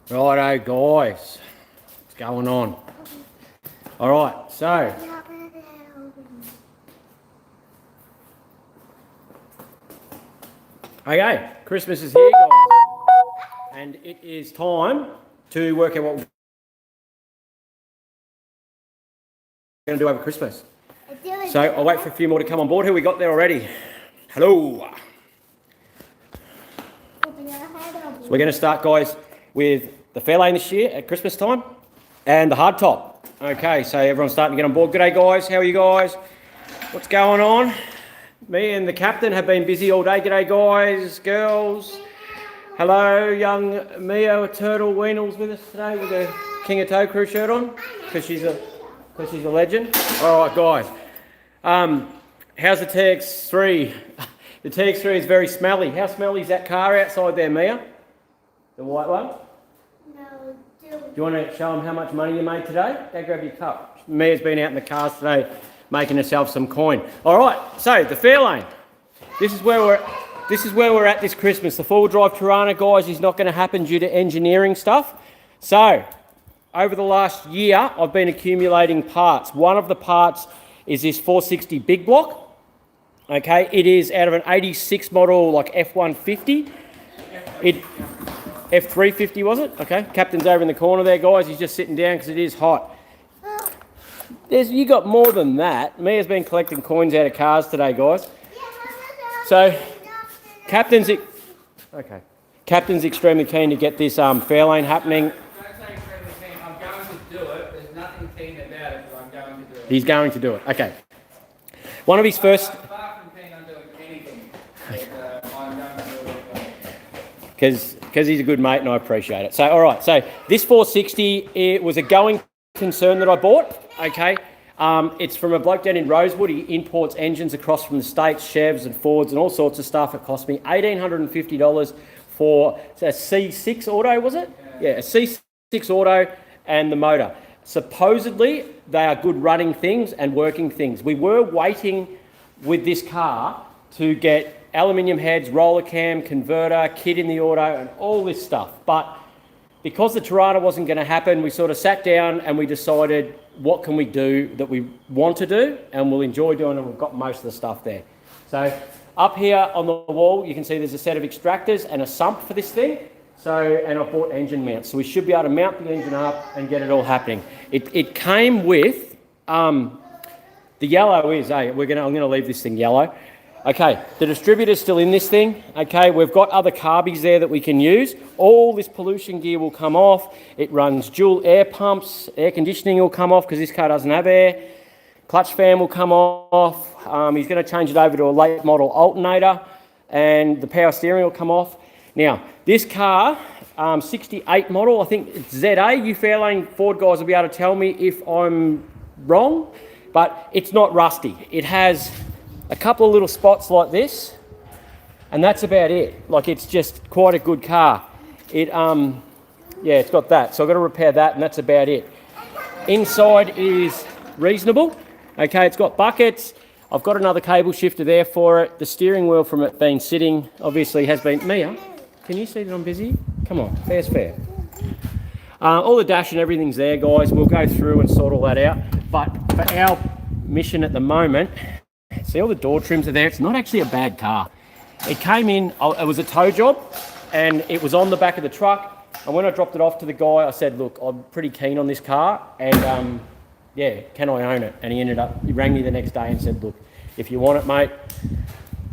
Righto, guys. What's going on? All right, so. Okay, Christmas is here, guys. And it is time to work out what we're going to do over Christmas. So I'll wait for a few more to come on board. Who we got there already? Hello. So we're going to start, guys, with the fairlane this year at Christmas time and the hardtop. Okay, so everyone's starting to get on board. G'day, guys. How are you guys? What's going on? Me and the captain have been busy all day. G'day, guys, girls. Hello, young Mia Turtle Weanels with us today with a Kingatow crew shirt on because she's a legend. All right, guys. How's the TX3? The TX3 is very smelly. How smelly is that car outside there, Mia? The white one? No. Do you want to show them how much money you made today? Go grab your cup. Mia's been out in the cars today making herself some coin. All right, so the fairlane. This is where we're at this Christmas. The four-wheel drive Tirana, guys, is not going to happen due to engineering stuff. So, over the last year, I've been accumulating parts. One of the parts is this 460 big block. Okay, it is out of an 86 model, like F150. F350 was it? Okay, captain's over in the corner there, guys. He's just sitting down because it is hot. You got more than that. Mia's been collecting coins out of cars today, guys. So, Captain's extremely keen to get this fairlane happening. Don't say extremely keen. I'm going to do it. There's nothing keen about it, but I'm going to do it. He's going to do it. Okay. One of his first. I'm far from keen on doing anything, but I'm going to do it. Because he's a good mate and I appreciate it. So, all right. So this 460, it was a going concern that I bought. Okay. It's from a bloke down in Rosewood. He imports engines across from the States, Chevs and Fords and all sorts of stuff. It cost me $1,850 for a C6 auto, was it? Yeah, a C6 auto and the motor. Supposedly, they are good running things and working things. We were waiting with this car to get aluminium heads, roller cam, converter, kit in the auto and all this stuff. But because the Tirana wasn't going to happen, we sort of sat down and we decided what can we do that we want to do and we'll enjoy doing, and we've got most of the stuff there. So up here on the wall, you can see there's a set of extractors and a sump for this thing. So, and I've bought engine mounts. So we should be able to mount the engine up and get it all happening. It came with, the yellow is, I'm going to leave this thing yellow. Okay, the distributor's still in this thing. Okay, we've got other carbies there that we can use. All this pollution gear will come off. It runs dual air pumps. Air conditioning will come off because this car doesn't have air. Clutch fan will come off. He's going to change it over to a late model alternator and the power steering will come off. Now, this car, 68 model, I think it's ZA. You Fairlane Ford guys will be able to tell me if I'm wrong, but it's not rusty. It has a couple of little spots like this, and that's about it. Like, it's just quite a good car. It's got that. So I've got to repair that, and that's about it. Inside is reasonable. Okay, it's got buckets. I've got another cable shifter there for it. The steering wheel from it being sitting obviously has been... Mia, can you see that I'm busy? Come on, fair's fair. All the dash and everything's there, guys. We'll go through and sort all that out. But for our mission at the moment... See, all the door trims are there. It's not actually a bad car. It came in, it was a tow job, and it was on the back of the truck. And when I dropped it off to the guy, I said, look, I'm pretty keen on this car, and can I own it? And he rang me the next day and said, look, if you want it, mate,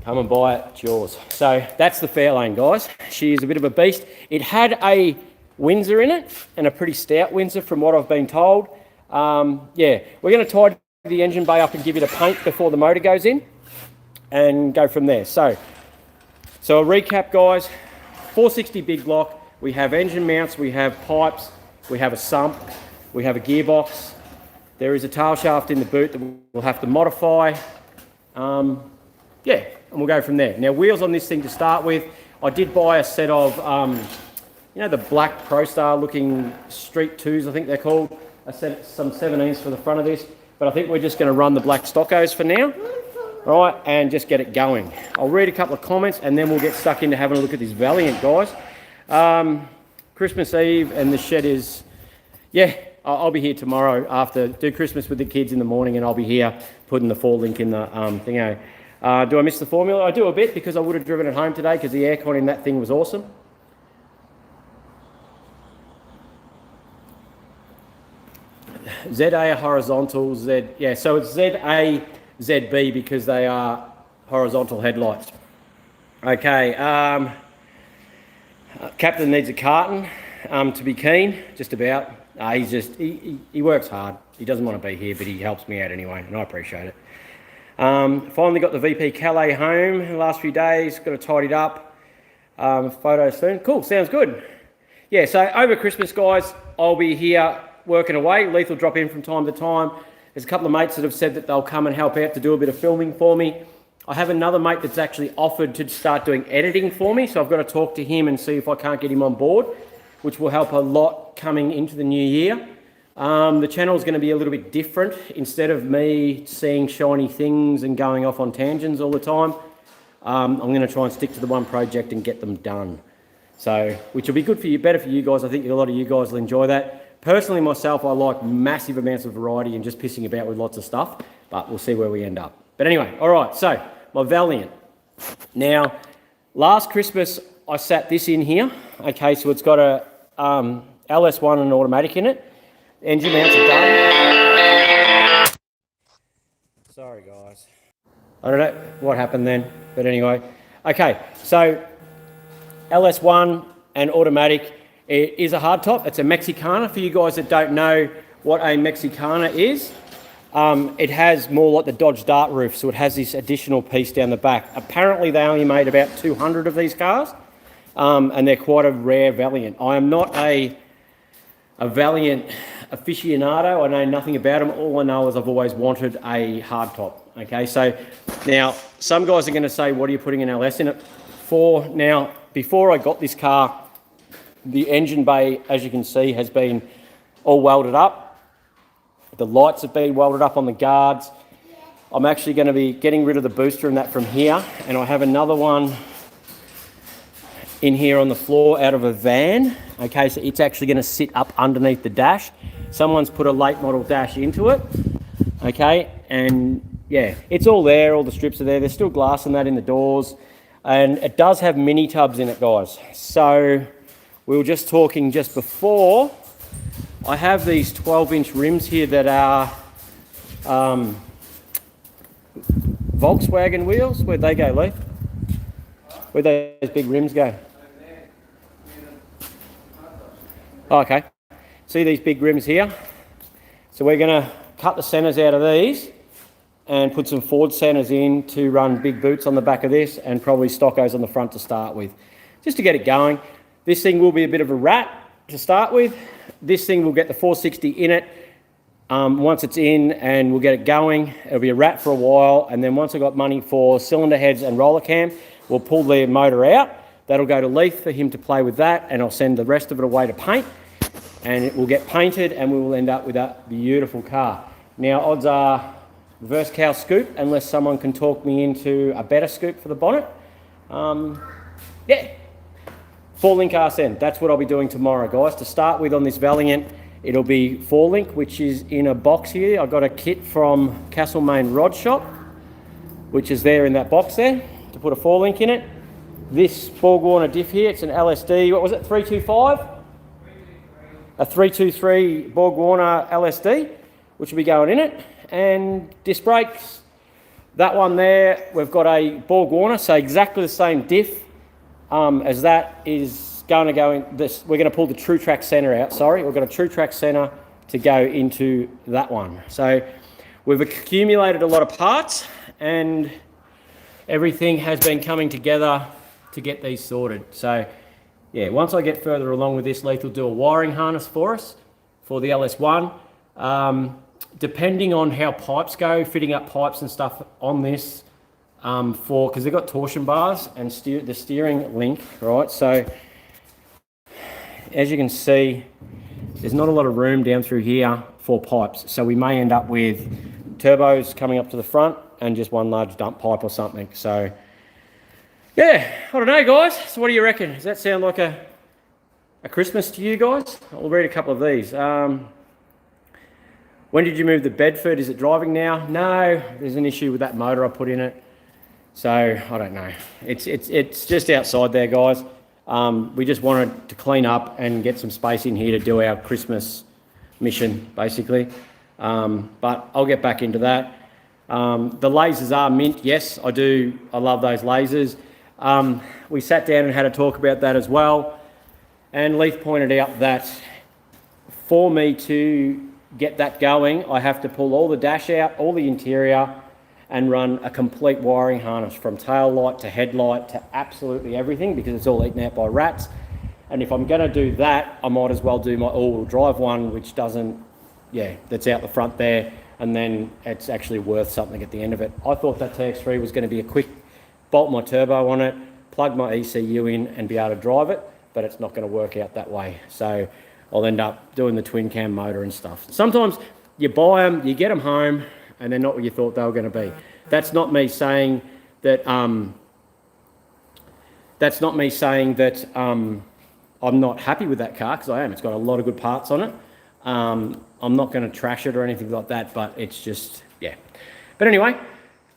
come and buy it, it's yours. So that's the Fairlane, guys. She is a bit of a beast. It had a Windsor in it, and a pretty stout Windsor from what I've been told. We're going to tidy the engine bay up and give it a paint before the motor goes in and go from there. So a recap, guys. 460 big block. We have engine mounts, we have pipes, we have a sump, we have a gearbox. There is a tail shaft in the boot that we'll have to modify. And we'll go from there. Now, wheels on this thing to start with. I did buy a set of, the black ProStar looking Street 2s, I think they're called. I set some 17s for the front of this. But I think we're just going to run the black stockos for now, right, and just get it going. I'll read a couple of comments and then we'll get stuck into having a look at this Valiant, guys. Christmas Eve, and the shed is, yeah, I'll be here tomorrow after, do Christmas with the kids in the morning, and I'll be here putting the 4-link in the thingo. Do I miss the formula? I do a bit because I would have driven it home today because the aircon in that thing was awesome. ZA horizontal, Z, yeah, so it's ZA, ZB because they are horizontal headlights. Okay, Captain needs a carton to be keen, just about. He works hard. He doesn't want to be here, but he helps me out anyway, and I appreciate it. Finally got the VP Calais home in the last few days, got it tidied up. Photos soon. Cool, sounds good. Yeah, so over Christmas, guys, I'll be here working away. Leith will drop in from time to time. There's a couple of mates that have said that they'll come and help out to do a bit of filming for me. I have another mate that's actually offered to start doing editing for me, so I've got to talk to him and see if I can't get him on board, which will help a lot coming into the new year. The channel is going to be a little bit different. Instead of me seeing shiny things and going off on tangents all the time, I'm going to try and stick to the one project and get them done. So, which will be good for you, better for you guys. I think a lot of you guys will enjoy that. Personally, myself, I like massive amounts of variety and just pissing about with lots of stuff, but we'll see where we end up. But anyway, all right, so my Valiant. Now, last Christmas, I sat this in here. Okay, so it's got a ls1 and an automatic in it. Engine mounts are done. Sorry, guys. I don't know what happened then, but anyway. Okay, so ls1 and automatic. It is a hardtop. It's a Mexicana. For you guys that don't know what a Mexicana is, it has more like the Dodge Dart roof, so it has this additional piece down the back. Apparently, they only made about 200 of these cars, and they're quite a rare Valiant. I am not a Valiant aficionado. I know nothing about them. All I know is I've always wanted a hardtop. Okay, so now some guys are going to say, what are you putting an LS in it for? Now, before I got this car, the engine bay, as you can see, has been all welded up. The lights have been welded up on the guards. I'm actually going to be getting rid of the booster and that from here, and I have another one in here on the floor out of a van. Okay, so it's actually going to sit up underneath the dash. Someone's put a late model dash into it. Okay, and yeah, it's all there, all the strips are there. There's still glass and that in the doors, and it does have mini tubs in it, guys. So we were just talking just before. I have these 12-inch rims here that are Volkswagen wheels. Where'd they go, Leith? Where'd those big rims go? Oh, okay. See these big rims here? So we're going to cut the centers out of these and put some Ford centers in to run big boots on the back of this, and probably stockos on the front to start with, just to get it going. This thing will be a bit of a rat to start with. This thing will get the 460 in it once it's in, and we'll get it going. It'll be a rat for a while, and then once I've got money for cylinder heads and roller cam, we'll pull the motor out. That'll go to Leith for him to play with that, and I'll send the rest of it away to paint, and it will get painted, and we will end up with that beautiful car. Now, odds are reverse cow scoop, unless someone can talk me into a better scoop for the bonnet. Yeah. 4-link RSN, that's what I'll be doing tomorrow, guys. To start with on this Valiant, it'll be 4-link, which is in a box here. I got a kit from Castlemaine Rod Shop, which is there in that box there, to put a 4-link in it. This Borg Warner diff here, it's an LSD, what was it, 325? 323. A 323 Borg Warner LSD, which will be going in it. And disc brakes, that one there, we've got a Borg Warner, so exactly the same diff. As that is going to go in this, we're going to pull the True Track center out. Sorry, we've got a True Track center to go into that one. So we've accumulated a lot of parts, and everything has been coming together to get these sorted. So yeah, once I get further along with this, Leith will do a wiring harness for us for the LS1. Depending on how pipes go, fitting up pipes and stuff on this. Because they've got torsion bars and the steering link, right? So as you can see, there's not a lot of room down through here for pipes. So we may end up with turbos coming up to the front and just one large dump pipe or something. So yeah, I don't know, guys. So what do you reckon? Does that sound like a a Christmas to you guys. I'll read a couple of these. When did you move the Bedford? Is it driving now? No, there's an issue with that motor I put in it. So I don't know. It's just outside there, guys. We just wanted to clean up and get some space in here to do our Christmas mission, basically. But I'll get back into that. The lasers are mint. Yes, I do. I love those lasers. We sat down and had a talk about that as well. And Leith pointed out that for me to get that going, I have to pull all the dash out, all the interior, and run a complete wiring harness from tail light to headlight to absolutely everything, because it's all eaten out by rats. And if I'm going to do that, I might as well do my all-wheel drive one, which doesn't, that's out the front there, and then it's actually worth something at the end of it. I thought that TX3 was going to be a quick bolt my turbo on it, plug my ECU in and be able to drive it, but it's not going to work out that way. So I'll end up doing the twin cam motor and stuff. Sometimes you buy them, you get them home, and they're not what you thought they were going to be. That's not me saying that. I'm not happy with that car, because I am. It's got a lot of good parts on it. I'm not going to trash it or anything like that, but it's just But anyway,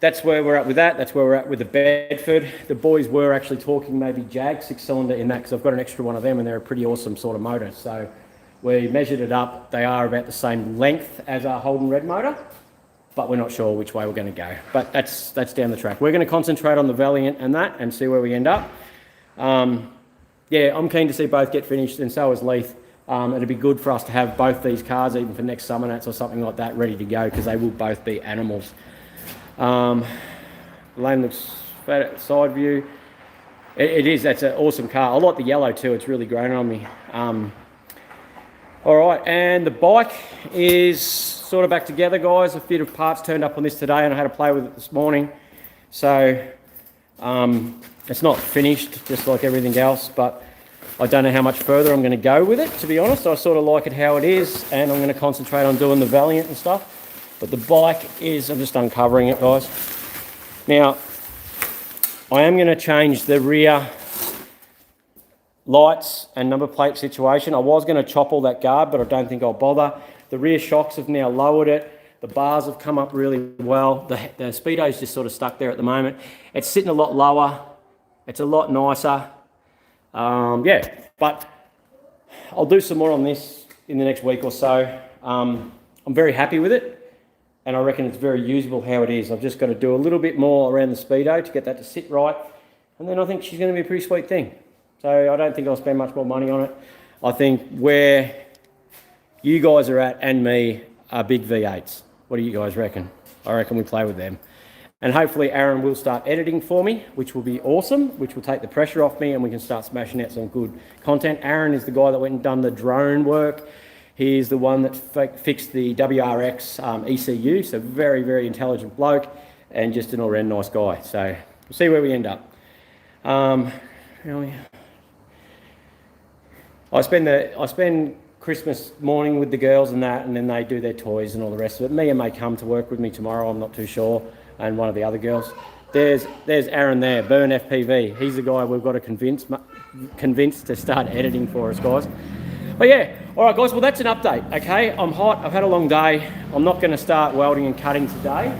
that's where we're at with that. That's where we're at with the Bedford. The boys were actually talking maybe Jag 6-cylinder in that, because I've got an extra one of them and they're a pretty awesome sort of motor. So we measured it up. They are about the same length as our Holden Red motor, but we're not sure which way we're going to go. But that's down the track. We're going to concentrate on the Valiant and that and see where we end up. I'm keen to see both get finished, and so is Leith. It'd be good for us to have both these cars, even for next summer nats or something like that, ready to go, because they will both be animals. Lane looks fat side view. It is. That's an awesome car. I like the yellow too. It's really grown on me. All right, and the bike is sort of back together, guys. A bit of parts turned up on this today, and I had to play with it this morning. So it's not finished, just like everything else, but I don't know how much further I'm going to go with it, to be honest. I sort of like it how it is, and I'm going to concentrate on doing the Valiant and stuff. But the bike is, I'm just uncovering it, guys. Now, I am going to change the rear lights and number plate situation. I was going to chop all that guard, but I don't think I'll bother. The rear shocks have now lowered it. The bars have come up really well. The speedo's just sort of stuck there at the moment. It's sitting a lot lower. It's a lot nicer. But I'll do some more on this in the next week or so. I'm very happy with it, and I reckon it's very usable how it is. I've just got to do a little bit more around the speedo to get that to sit right, and then I think she's going to be a pretty sweet thing. So I don't think I'll spend much more money on it. I think where you guys are at and me are big V8s. What do you guys reckon? I reckon we play with them. And hopefully Aaron will start editing for me, which will be awesome, which will take the pressure off me and we can start smashing out some good content. Aaron is the guy that went and done the drone work. He's the one that fixed the WRX ECU, so very, very intelligent bloke and just an all-round nice guy. So we'll see where we end up. I spend Christmas morning with the girls and that, and then they do their toys and all the rest of it. Mia may come to work with me tomorrow, I'm not too sure, and one of the other girls. There's Aaron there, Burn FPV. He's the guy we've got to convince to start editing for us, guys. But yeah, all right, guys, well, that's an update, okay? I'm hot, I've had a long day. I'm not going to start welding and cutting today.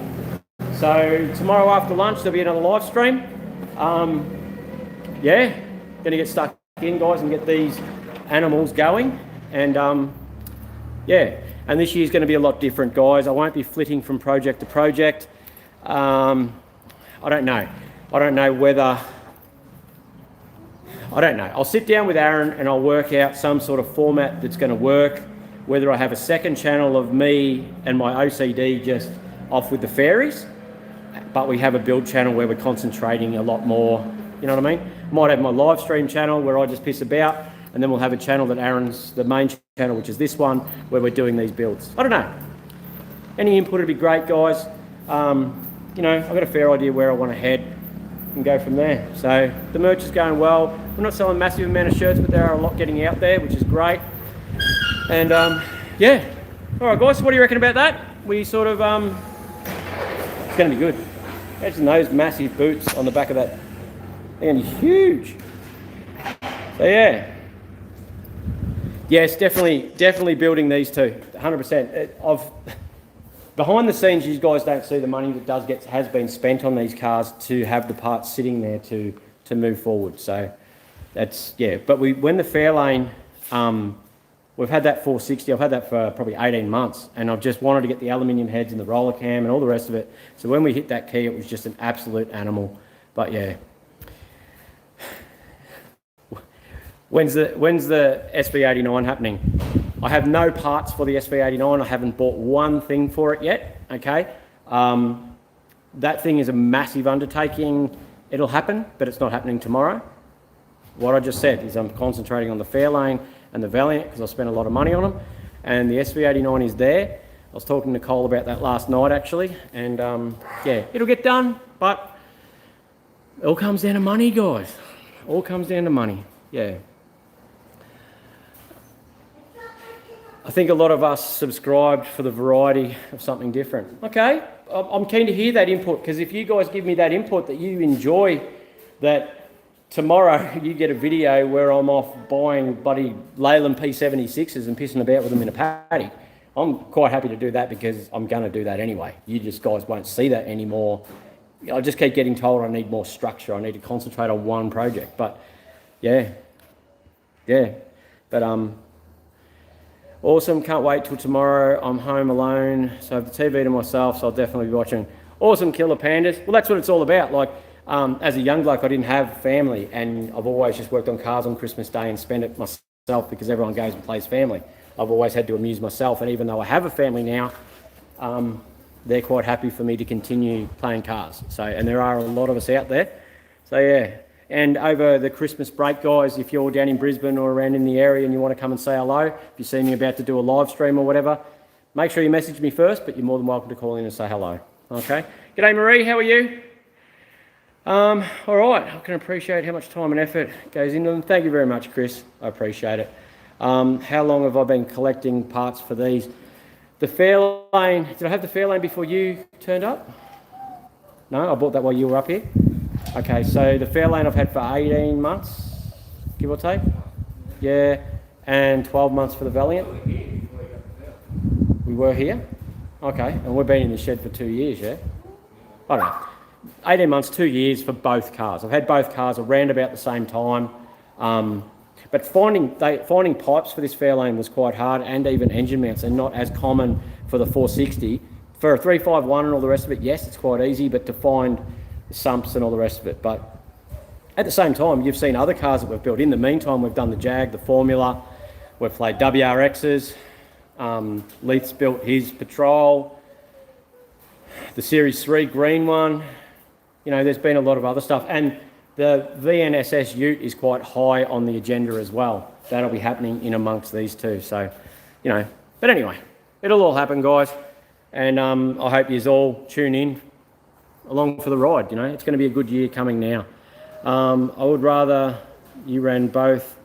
So tomorrow after lunch, there'll be another live stream. Going to get stuck in, guys, and get these animals going. And and this year's going to be a lot different, guys. I won't be flitting from project to project. I don't know whether... I don't know. I'll sit down with Aaron and I'll work out some sort of format that's going to work, whether I have a second channel of me and my OCD just off with the fairies, but we have a build channel where we're concentrating a lot more, you know what I mean? Might have my live stream channel where I just piss about, and then we'll have a channel that Aaron's, the main channel, which is this one, where we're doing these builds. I don't know. Any input would be great, guys. I've got a fair idea where I want to head and go from there. So the merch is going well. We're not selling a massive amount of shirts, but there are a lot getting out there, which is great. And All right, guys, what do you reckon about that? We sort of, it's going to be good. Imagine those massive boots on the back of that. They're going to be huge. So yeah. Yes, definitely building these two, 100%. Behind the scenes, you guys don't see the money that has been spent on these cars to have the parts sitting there to move forward. So that's, yeah. But when the Fairlane, we've had that 460, I've had that for probably 18 months, and I've just wanted to get the aluminium heads and the roller cam and all the rest of it. So when we hit that key, it was just an absolute animal. But yeah. When's the SV89 happening? I have no parts for the SV89. I haven't bought one thing for it yet, okay? That thing is a massive undertaking. It'll happen, but it's not happening tomorrow. What I just said is I'm concentrating on the Fairlane and the Valiant because I spent a lot of money on them. And the SV89 is there. I was talking to Cole about that last night, actually. And yeah, it'll get done, but it all comes down to money, guys. All comes down to money, yeah. I think a lot of us subscribed for the variety of something different. Okay, I'm keen to hear that input, because if you guys give me that input that you enjoy, that tomorrow you get a video where I'm off buying bloody Leyland P76s and pissing about with them in a paddock, I'm quite happy to do that because I'm going to do that anyway. You just guys won't see that anymore. I just keep getting told I need more structure. I need to concentrate on one project. But yeah. But awesome, can't wait till tomorrow. I'm home alone, so I have the TV to myself, so I'll definitely be watching. Awesome Killer Pandas. Well, that's what it's all about. Like, as a young bloke, I didn't have family, and I've always just worked on cars on Christmas Day and spent it myself because everyone goes and plays family. I've always had to amuse myself, and even though I have a family now, they're quite happy for me to continue playing cars. So, and there are a lot of us out there. So yeah. And over the Christmas break, guys, if you're down in Brisbane or around in the area and you want to come and say hello, if you see me about to do a live stream or whatever, make sure you message me first, but you're more than welcome to call in and say hello. Okay? G'day, Marie. How are you? All right. I can appreciate how much time and effort goes into them. Thank you very much, Chris. I appreciate it. How long have I been collecting parts for these? The Fairlane, did I have the Fairlane before you turned up? No, I bought that while you were up here. Okay, so the Fairlane I've had for 18 months, give or take. Yeah, and 12 months for the Valiant. We were here? Okay, and we've been in the shed for 2 years, yeah? I don't know. 18 months, 2 years for both cars. I've had both cars around about the same time. But finding pipes for this Fairlane was quite hard, and even engine mounts, and not as common for the 460. For a 351 and all the rest of it, yes, it's quite easy, but to find sumps and all the rest of it. But at the same time, you've seen other cars that we've built. In the meantime, we've done the Jag, the Formula, we've played WRXs, Leith's built his Patrol, the Series 3 green one. You know, there's been a lot of other stuff. And the VNSS Ute is quite high on the agenda as well. That'll be happening in amongst these two. So, you know, but anyway, it'll all happen, guys. And I hope you all tune in along for the ride. You know, it's going to be a good year coming now. I would rather you ran both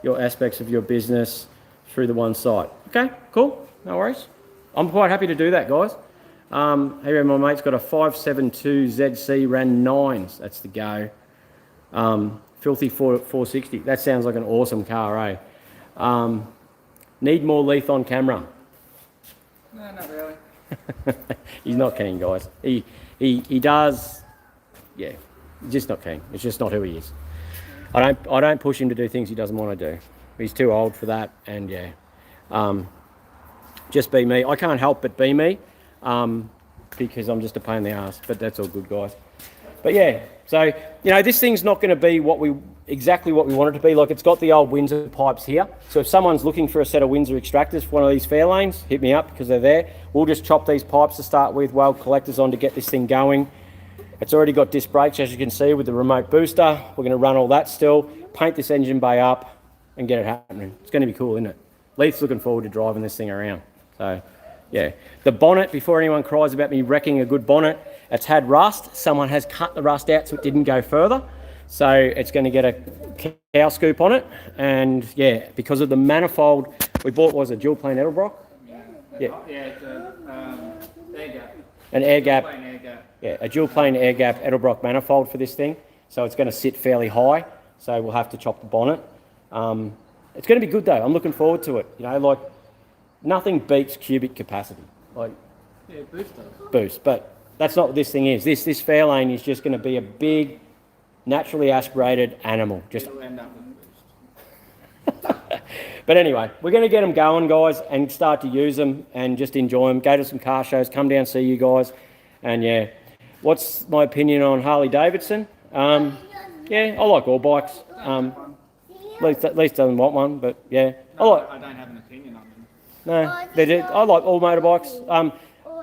your aspects of your business through the one site. Okay, cool, no worries. I'm quite happy to do that, guys. Here my mate's got a 572 ZC, ran 9s. That's the go. Filthy 460. That sounds like an awesome car, eh? Need more Leith on camera. No, not really. He's not keen, guys. He does, yeah, he's just not keen. It's just not who he is. I don't push him to do things he doesn't want to do. He's too old for that, and yeah. Just be me. I can't help but be me, because I'm just a pain in the ass, but that's all good, guys. But yeah, so, you know, this thing's not going to be exactly what we want it to be. Like, it's got the old Windsor pipes here. So if someone's looking for a set of Windsor extractors for one of these Fairlanes, hit me up because they're there. We'll just chop these pipes to start with, weld collectors on to get this thing going. It's already got disc brakes, as you can see, with the remote booster. We're going to run all that still, paint this engine bay up and get it happening. It's going to be cool, isn't it? Leith's looking forward to driving this thing around. So, yeah. The bonnet, before anyone cries about me wrecking a good bonnet, it's had rust. Someone has cut the rust out so it didn't go further. So it's going to get a cow scoop on it. And yeah, because of the manifold we bought was a dual plane Edelbrock. Yeah. Yeah, it's air gap. An air gap. Air gap. Yeah, a dual plane air gap Edelbrock manifold for this thing. So it's going to sit fairly high. So we'll have to chop the bonnet. It's going to be good though. I'm looking forward to it. You know, like nothing beats cubic capacity, like Yeah, boost does. boost. But that's not what this thing is. This fairlane is just going to be a big, naturally aspirated animal. Just. It'll end up with boost. But anyway, we're going to get them going, guys, and start to use them and just enjoy them. Go to some car shows, come down, see you guys, and yeah. What's my opinion on Harley Davidson? Yeah, I like all bikes. At least I don't want one, but yeah. No, I don't have an opinion on them. No, they did. I like all motorbikes.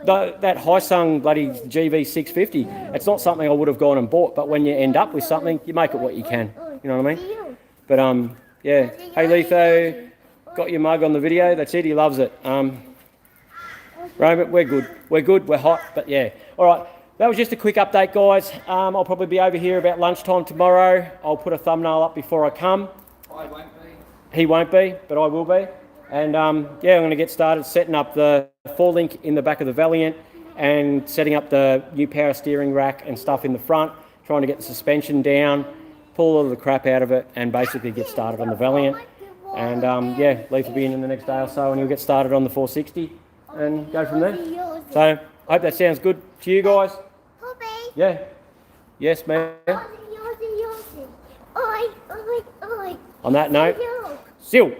That Haisung bloody GV650, it's not something I would have gone and bought, but when you end up with something, you make it what you can. You know what I mean? But yeah. Hey Letho, got your mug on the video. That's it. He loves it. Roman, we're good. We're hot, but yeah. All right. That was just a quick update, guys. I'll probably be over here about lunchtime tomorrow. I'll put a thumbnail up before I come. I won't be. He won't be, but I will be. And yeah, I'm going to get started setting up the 4-link in the back of the Valiant and setting up the new power steering rack and stuff in the front, trying to get the suspension down, pull all of the crap out of it, and basically get started on the Valiant. And yeah, Leaf will be in the next day or so, and he'll get started on the 460 and go from there. So I hope that sounds good to you guys. Yeah. Yes, ma'am. On that note, Sil.